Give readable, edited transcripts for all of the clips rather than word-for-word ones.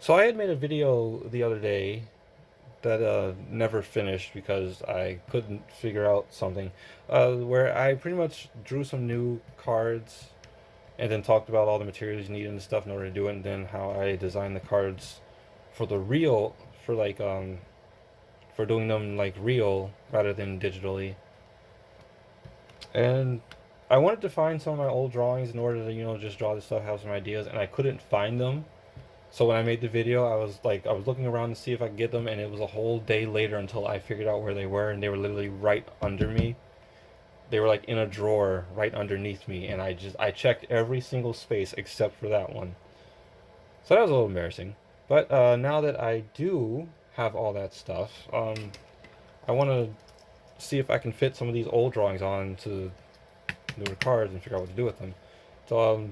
So I had made a video the other day that never finished because I couldn't figure out something, where I pretty much drew some new cards and then talked about all the materials you need and stuff in order to do it, and then how I designed the cards for the real, for like for doing them like real rather than digitally. And I wanted to find some of my old drawings in order to just draw this stuff, have some ideas, and I couldn't find them. So when I made the video, I was looking around to see if I could get them, and it was a whole day later until I figured out where they were, and they were literally right under me. They were like in a drawer right underneath me, and I checked every single space except for that one. So that was a little embarrassing. But now that I do have all that stuff, I want to see if I can fit some of these old drawings onto newer cards and figure out what to do with them. So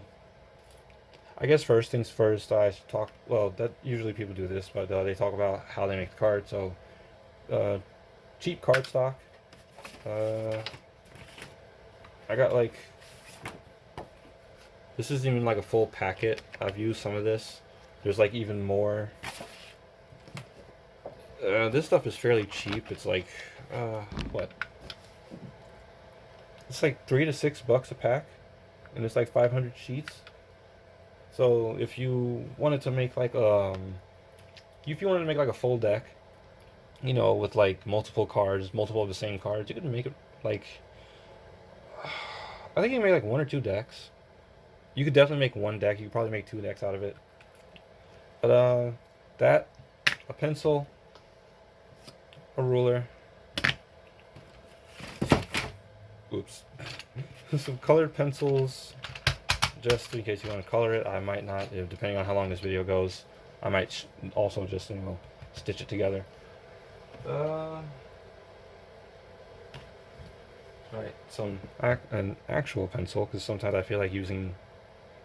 I guess first things first, I should talk. Well, that usually people do this, but they talk about how they make the card. So, uh, cheap card stock. Uh, I got like this isn't even like a full packet. I've used some of this. There's like even more. This stuff is fairly cheap. It's like what? It's like $3 to $6 a pack, and it's like 500 sheets. So if you wanted to make like if you wanted to make like a full deck, with like multiple cards, multiple of the same cards, you could make it like I think you can make like one or two decks. You could definitely make one deck. You could probably make two decks out of it. But that a pencil, a ruler, oops, some colored pencils, just in case you want to color it. I might not, if, depending on how long this video goes. I might also just stitch it together. Uh, right, an actual pencil, because sometimes I feel like using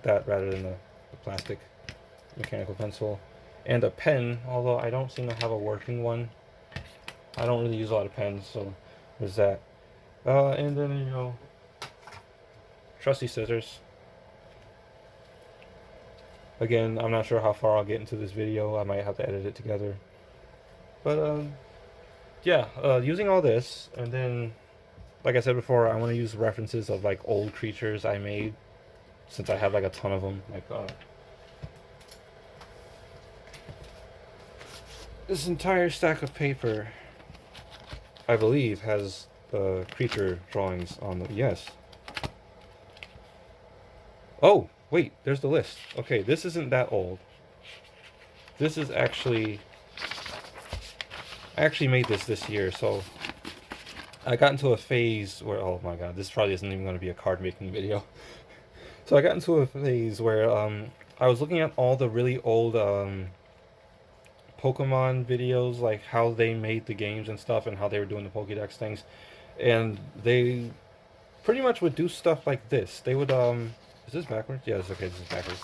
that rather than the plastic mechanical pencil, and a pen. Although I don't seem to have a working one. I don't really use a lot of pens, so there's that. And then trusty scissors. Again, I'm not sure how far I'll get into this video. I might have to edit it together. But yeah, using all this, and then like I said before, I want to use references of like old creatures I made, since I have like a ton of them. Like this entire stack of paper, I believe, has creature drawings on them. Yes. Oh, wait, there's the list. Okay, this isn't that old. This is actually... I actually made this year, so... I got into a phase where... Oh my god, this probably isn't even going to be a card making video. So I got into a phase where I was looking at all the really old Pokemon videos, like how they made the games and stuff, and how they were doing the Pokédex things. And they pretty much would do stuff like this. They would... Is this backwards? Yeah, it's okay, this is backwards.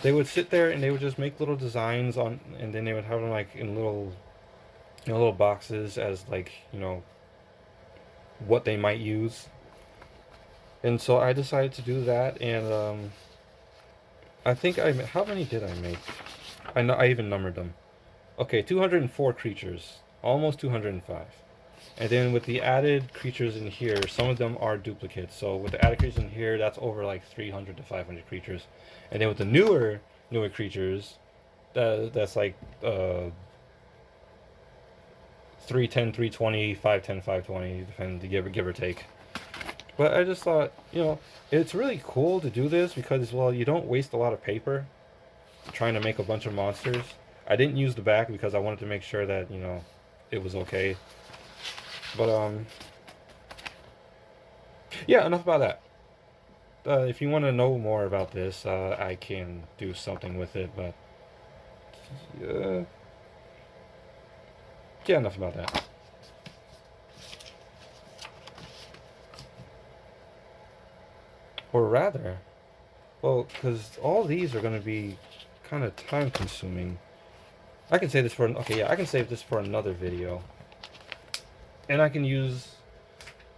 They would sit there and they would just make little designs on, and then they would have them like in little boxes as like what they might use. And so I decided to do that, and I think how many did I make? I know I even numbered them. Okay, 204 creatures, almost 205. And then with the added creatures in here, some of them are duplicates. So with the added creatures in here, that's over like 300 to 500 creatures. And then with the newer creatures, that's like 310, 320, 510, 520, depending, give or take. But I just thought, it's really cool to do this because, well, you don't waste a lot of paper trying to make a bunch of monsters. I didn't use the back because I wanted to make sure that, it was okay. But, yeah, enough about that. If you want to know more about this, I can do something with it, but, yeah, enough about that. Or rather, well, because all these are going to be kind of time consuming. I can say this for, okay, yeah, I can save this for another video. And I can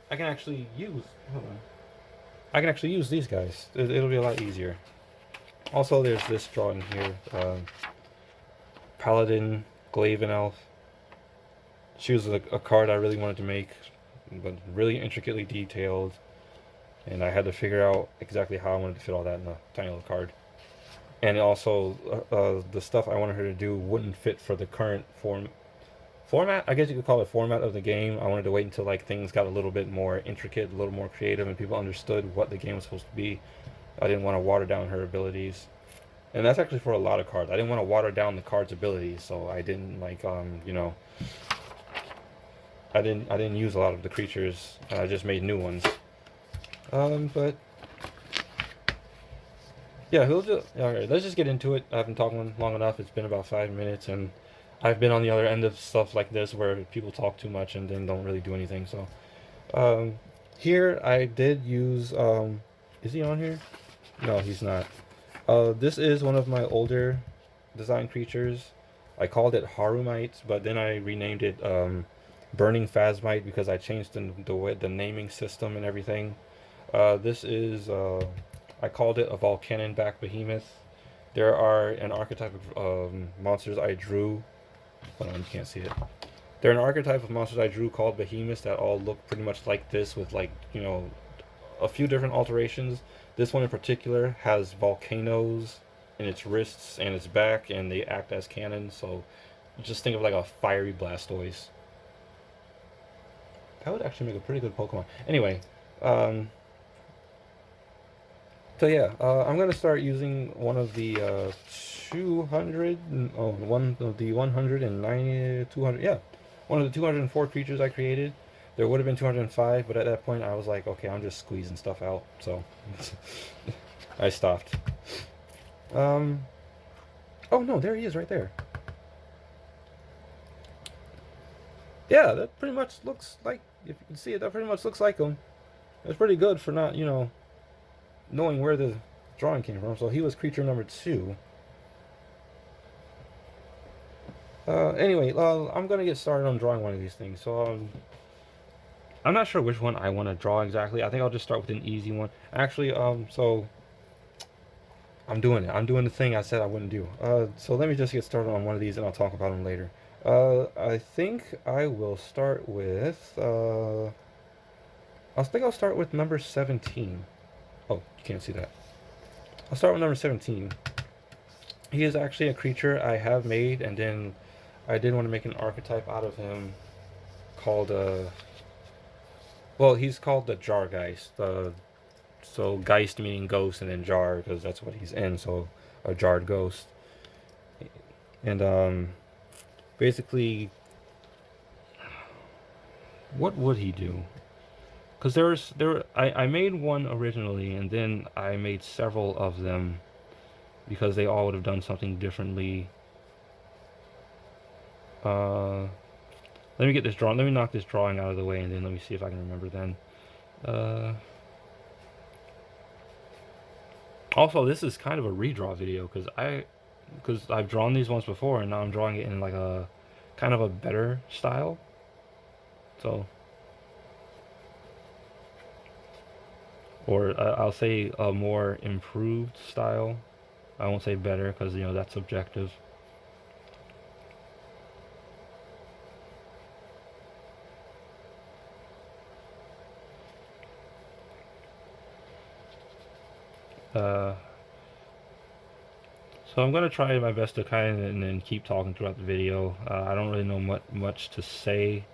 actually use, hold on. I can actually use these guys. It'll be a lot easier. Also, there's this drawing here. Paladin Glaven Elf. She was a card I really wanted to make, but really intricately detailed, and I had to figure out exactly how I wanted to fit all that in a tiny little card. And also, the stuff I wanted her to do wouldn't fit for the current format. I guess you could call it format of the game. I wanted to wait until like things got a little bit more intricate, a little more creative, and people understood what the game was supposed to be. I didn't want to water down her abilities, and that's actually for a lot of cards. I didn't want to water down the card's abilities, so I didn't like I didn't use a lot of the creatures. I just made new ones. But yeah, alright, let's just get into it. I've been talking long enough. It's been about 5 minutes, and I've been on the other end of stuff like this where people talk too much and then don't really do anything. So, here I did use, is he on here? No, he's not. This is one of my older design creatures. I called it Harumite, but then I renamed it, Burning Phasmite because I changed the naming system and everything. This is, I called it a Volcannon-backed behemoth. There are an archetype of monsters I drew. Hold on, you can't see it. They're an archetype of monsters I drew called behemoths that all look pretty much like this with like, a few different alterations. This one in particular has volcanoes in its wrists and its back, and they act as cannons, so just think of like a fiery Blastoise. That would actually make a pretty good Pokemon. Anyway, so yeah, I'm gonna start using one of the 200, one of the 190, 200, yeah, one of the 204 creatures I created. There would have been 205, but at that point I was like, okay, I'm just squeezing stuff out, so I stopped. Oh no, there he is right there. Yeah, that pretty much looks like, if you can see it, that pretty much looks like him. That's pretty good for not, knowing where the drawing came from. So he was creature number 2. Anyway, I'm gonna get started on drawing one of these things. So I'm not sure which one I want to draw exactly. I think I'll just start with an easy one. Actually, so I'm doing it. I'm doing the thing I said I wouldn't do. So let me just get started on one of these, and I'll talk about them later. I think I will start with. I think I'll start with number 17. Oh, you can't see that. I'll start with number 17. He is actually a creature I have made, and then I did want to make an archetype out of him called, well, he's called the Jargeist. So Geist meaning ghost, and then Jar, because that's what he's in, so a jarred ghost. And, basically, what would he do? Because I made one originally, and then I made several of them because they all would have done something differently. Let me get this drawing. Let me knock this drawing out of the way, and then let me see if I can remember then. Also, this is kind of a redraw video because I've drawn these once before, and now I'm drawing it in like a kind of a better style. So. Or I'll say a more improved style. I won't say better because that's subjective. So I'm gonna try my best to kind of and keep talking throughout the video. I don't really know much to say.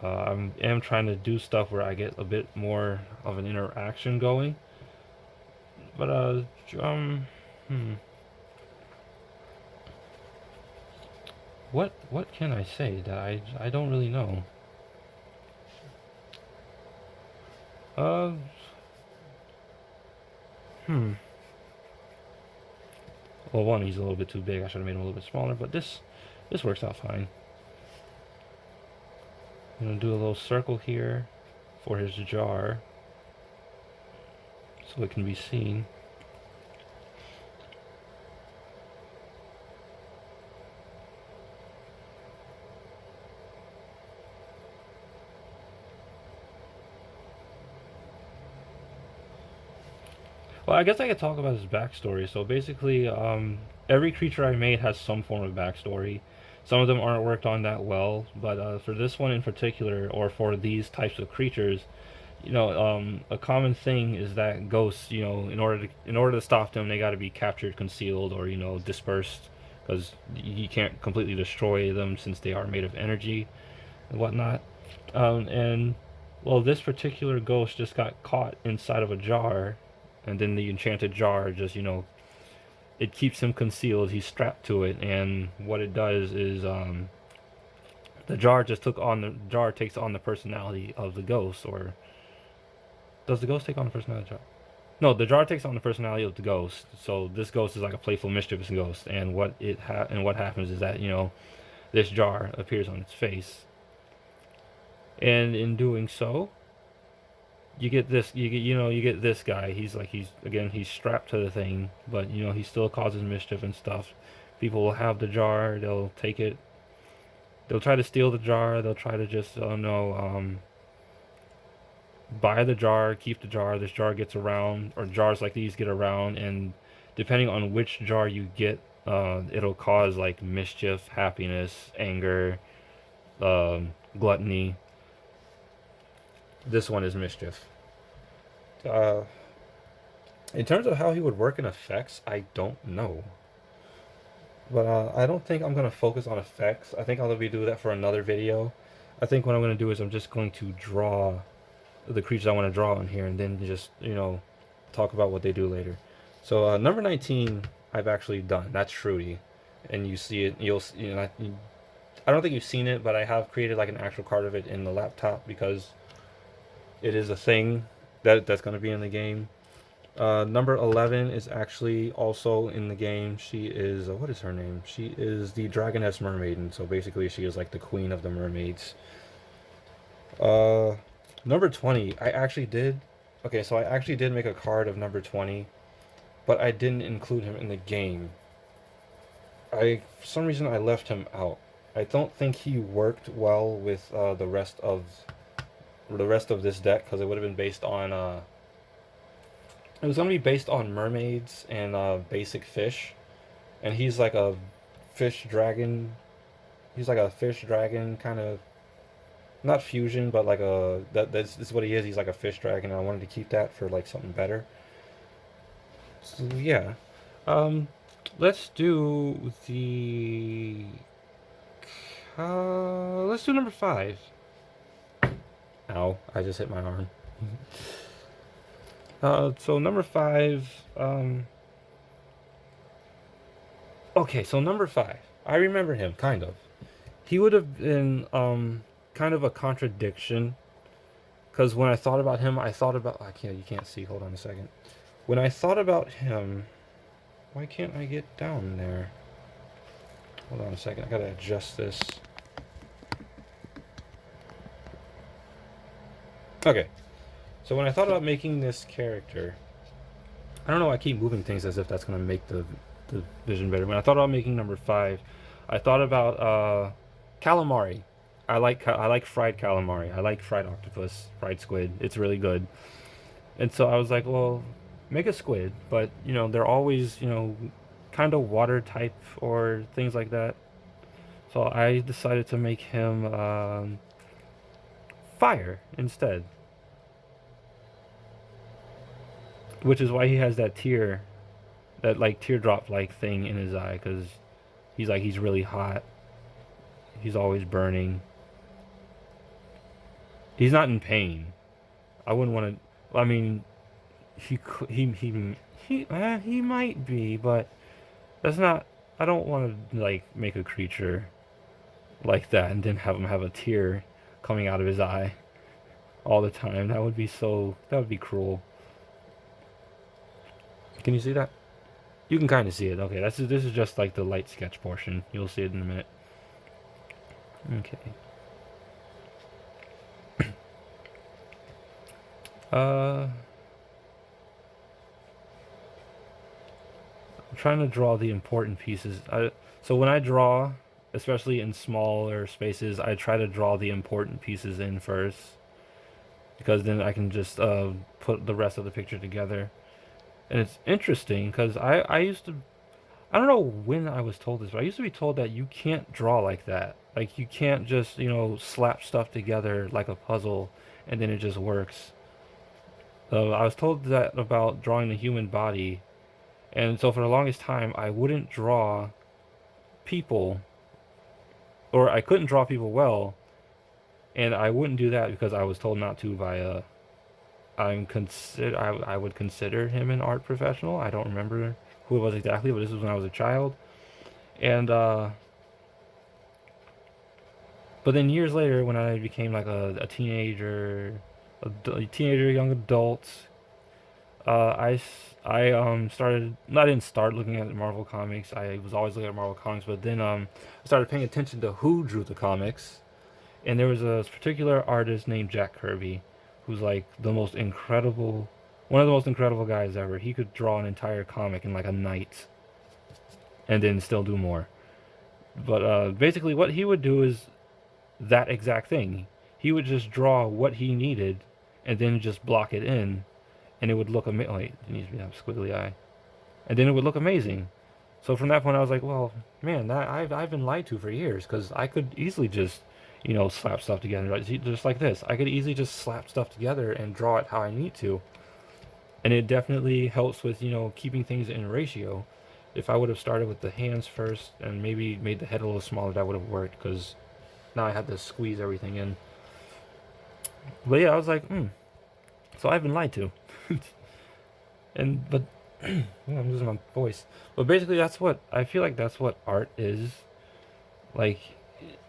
I am trying to do stuff where I get a bit more of an interaction going. But what can I say that I don't really know? Well, one, he's a little bit too big. I should have made him a little bit smaller, but this works out fine. I'm going to do a little circle here for his jar so it can be seen. Well, I guess I could talk about his backstory. So basically, every creature I made has some form of backstory. Some of them aren't worked on that well, but for this one in particular, or for these types of creatures, a common thing is that ghosts, in order to stop them, they got to be captured, concealed, or dispersed, because you can't completely destroy them since they are made of energy and whatnot. And well, this particular ghost just got caught inside of a jar, and then the enchanted jar just it keeps him concealed. He's strapped to it, and what it does is the jar takes on the personality of the ghost, or does the ghost take on the personality of the jar? No, the jar takes on the personality of the ghost. So this ghost is like a playful, mischievous ghost, and what happens is that this jar appears on its face, and in doing so, you get this guy. He's strapped to the thing, but he still causes mischief and stuff. People will have the jar. They'll take it. They'll try to steal the jar. They'll try to just buy the jar, keep the jar. This jar gets around, or jars like these get around, and depending on which jar you get, it'll cause like mischief, happiness, anger, gluttony. This one is mischief. Uh, in terms of how he would work in effects, I don't know. But I don't think I'm going to focus on effects. I think I'll maybe do that for another video. I think what I'm going to do is I'm just going to draw the creatures I want to draw in here, and then just, talk about what they do later. So number 19, I've actually done. That's Shruti. And you see it, I don't think you've seen it, but I have created like an actual card of it in the laptop because it is a thing that's going to be in the game. Number 11 is actually also in the game. She is, what is her name? She is the Dragoness Mermaiden. So basically, she is like the queen of the mermaids. Number 20, I actually did. Okay, so I actually did make a card of number 20, but I didn't include him in the game. For some reason, I left him out. I don't think he worked well with the rest of this deck, because it would have been based on it was going to be based on mermaids and basic fish, and he's like a fish dragon. He's like a fish dragon kind of, not fusion, but like that's what he is. He's like a fish dragon, and I wanted to keep that for like something better. So yeah, let's do number 5. Ow, I just hit my arm. So number 5, okay, so number 5, I remember him, kind of. He would have been, kind of a contradiction, because when I thought about him, you can't see, hold on a second. When I thought about him, why can't I get down there? Hold on a second, I gotta adjust this. Okay, so when I thought about making this character, I don't know, I keep moving things as if that's going to make the vision better. When I thought about making number 5, I thought about calamari. I like fried calamari. I like fried octopus, fried squid. It's really good. And so I was like, well, make a squid, but they're always kind of water type or things like that. So I decided to make him fire instead. Which is why he has that like teardrop like thing in his eye, because he's really hot. He's always burning. He's not in pain. I wouldn't want to. I mean, he might be, but that's not. I don't want to like make a creature like that and then have him have a tear coming out of his eye all the time. That would be cruel. Can you see that? You can kind of see it. Okay, this is just like the light sketch portion. You'll see it in a minute. Okay. I'm trying to draw the important pieces. So when I draw, especially in smaller spaces, I try to draw the important pieces in first, because then I can just put the rest of the picture together. And it's interesting because I used to I don't know when I was told this, but I used to be told that you can't draw like that. Like you can't just, slap stuff together like a puzzle and then it just works. I was told that about drawing the human body, and so for the longest time I wouldn't draw people, or I couldn't draw people well, and I wouldn't do that because I was told not to by I would consider him an art professional. I don't remember who it was exactly, but this was when I was a child. And but then years later, when I became like a teenager, a teenager, young adult, I started. I didn't start looking at Marvel comics. I was always looking at Marvel comics, but then I started paying attention to who drew the comics, and there was a particular artist named Jack Kirby, who's like one of the most incredible guys ever. He could draw an entire comic in like a night, and then still do more. But basically, what he would do is that exact thing. He would just draw what he needed, and then just block it in, and it would look amazing. Wait, it needs to be a squiggly eye, and then it would look amazing. So from that point, I was like, well, man, that I've been lied to for years because I could easily just, slap stuff together, right? Just like this. I could easily just slap stuff together and draw it how I need to, and it definitely helps with keeping things in ratio. If I would have started with the hands first and maybe made the head a little smaller, that would have worked because now I had to squeeze everything in. But yeah, I was like, so I've been lied to, but yeah, I'm losing my voice. But basically, that's what I feel like. That's what art is. Like,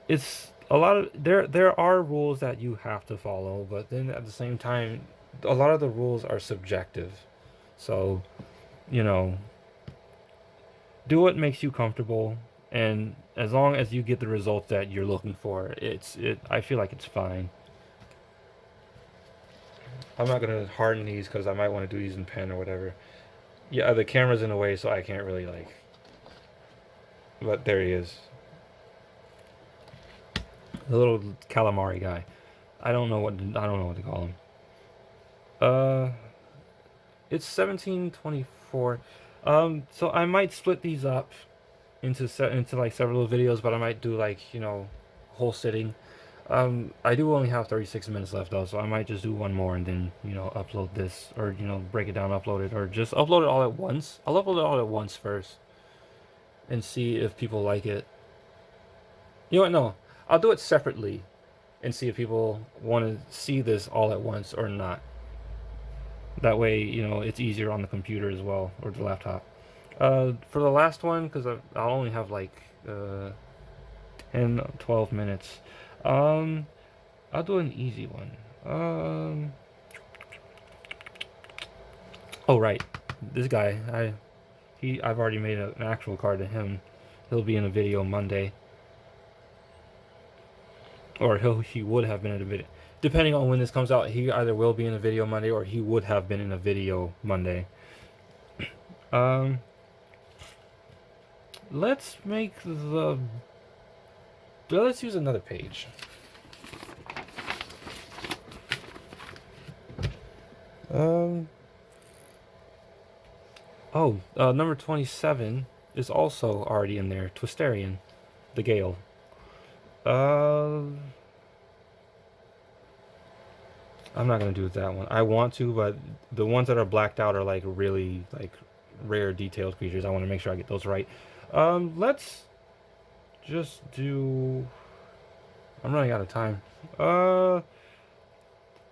it's a lot of there are rules that you have to follow, but then at the same time, a lot of the rules are subjective. So, you know, do what makes you comfortable, and as long as you get the results that you're looking for, I feel like it's fine. I'm not gonna harden these because I might want to do these in pen or whatever. Yeah, the camera's in the way, so I can't really like. But there he is, the little calamari guy. I don't know what to call him. Uh, it's 1724. So I might split these up into like several videos, but I might do like whole sitting. I do only have 36 minutes left though, so I might just do one more and then upload this, or break it down, upload it, or just upload it all at once. I'll upload it all at once first and see if people like it. You know what? No, I'll do it separately and see if people want to see this all at once or not. That way, it's easier on the computer as well, or the laptop. For the last one, because I'll only have like 10, 12 minutes. Um, I'll do an easy one. Oh right, this guy, I've already made an actual card to him. He'll be in a video Monday, or he would have been in a video. Depending on when this comes out, he either will be in a video Monday or he would have been in a video Monday. Um, let's make the. Let's use another page. Number 27 is also already in there. Twisterian, the Gale. I'm not gonna do that one. I want to, but the ones that are blacked out are like really like rare detailed creatures. I want to make sure I get those right. Let's just do. I'm running out of time. Oh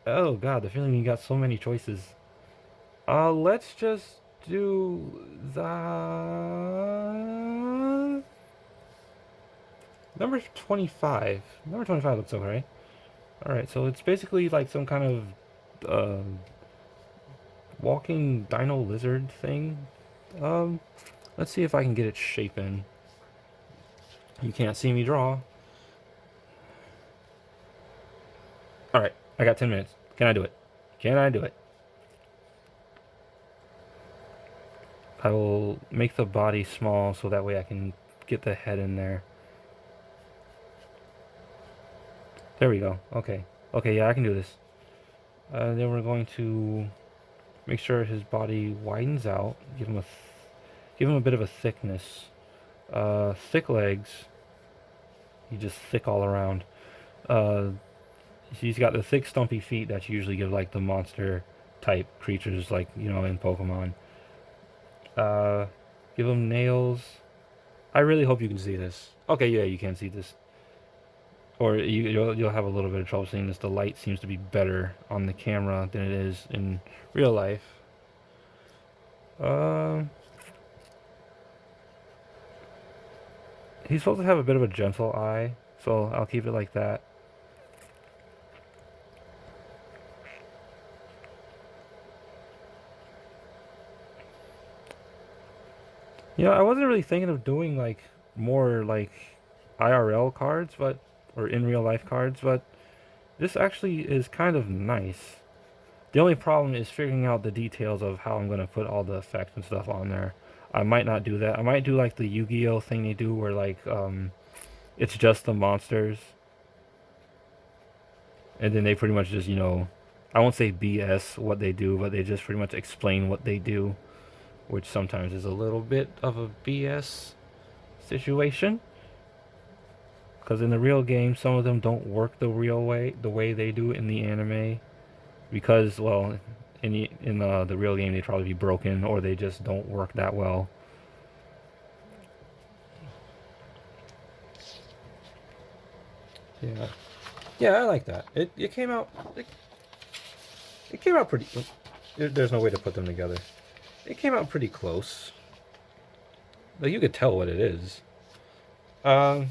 god, the feeling you got so many choices. Let's just do the number 25. Number 25 looks okay. Alright, so it's basically like some kind of walking dino lizard thing. Let's see if I can get its shape in. You can't see me draw. Alright, I got 10 minutes. Can I do it? Can I do it? I will make the body small so that way I can get the head in there. There we go. Okay. Okay, yeah, I can do this. Then we're going to make sure his body widens out. Give him Give him a bit of a thickness. Thick legs. He's just thick all around. Uh, he's got the thick, stumpy feet that you usually give like the monster type creatures, like you know in Pokemon. Uh, give him nails. I really hope you can see this. Okay, yeah, you can see this. Or you'll have a little bit of trouble seeing this. The light seems to be better on the camera than it is in real life. Um, he's supposed to have a bit of a gentle eye, so I'll keep it like that. You know, I wasn't really thinking of doing like more like IRL cards, but or in real life cards, but this actually is kind of nice. The only problem is figuring out the details of how I'm going to put all the effects and stuff on there. I might not do that. I might do like the Yu-Gi-Oh thing they do where like it's just the monsters and then they pretty much just, you know, I won't say BS what they do, but they just pretty much explain what they do, which sometimes is a little bit of a BS situation. Because in the real game, some of them don't work the real way, the way they do in the anime. Because, well, in the real game, they'd probably be broken or they just don't work that well. Yeah, yeah, I like that. It came out it came out pretty. There's no way to put them together. It came out pretty close. Like you could tell what it is. Um.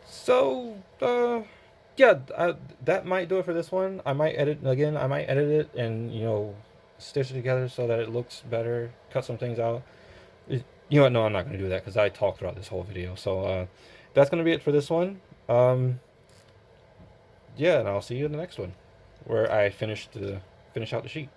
So, yeah, that might do it for this one. I might edit again. I might edit it and you know, stitch it together so that it looks better. Cut some things out. You know what? No, I'm not gonna do that because I talked throughout this whole video. So, that's gonna be it for this one. Yeah, and I'll see you in the next one, where I finish out the sheet.